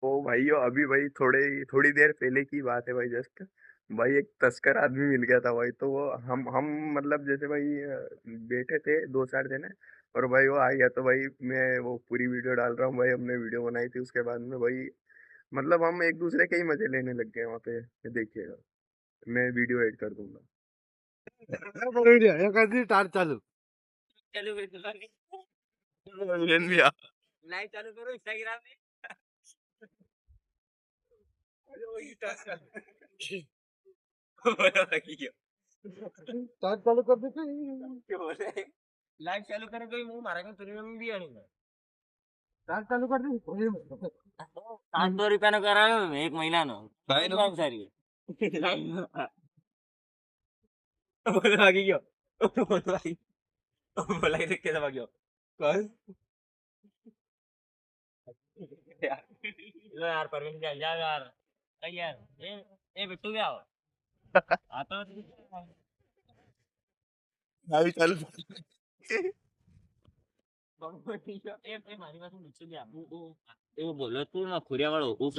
ओ भाई अभी भाई थोड़ी देर पहले की बात है भाई जस्ट भाई एक तस्कर आदमी मिल गया था भाई तो वो हम मतलब जैसे भाई बैठे थे दो चार जने और भाई वो आ गया तो भाई मैं वो पूरी वीडियो डाल रहा हूँ भाई हमने वीडियो बनाई थी उसके बाद में भाई मतलब हम एक दूसरे के ही मजे लेने लग गए वहाँ पे ये देखिएगा मैं वीडियो एड कर दूंगा स्टार्ट चालू चालू कर दो विलेन भी आ लाइव चालू करो इंस्टाग्राम में बोला बाकी क्यों स्टार्ट चालू कर दे क्यों बोले लाइव चालू करो कोई मुंह मारेगा तुझे में भी आनी स्टार्ट चालू कर दे 500 રૂપિયાનો કરાયો એક મહિનાનો ભાઈ નો સારી બોલો બાકી ગયો બોલા કે કેसा ભાગ્યો કલ यार परवीन जा जा यार यार ए बिट्टू क्या हो आता આવી ચાલુ એ મારી પાસે નીચે ગયા હું બોલો તું ના ખુરિયા વાળો હું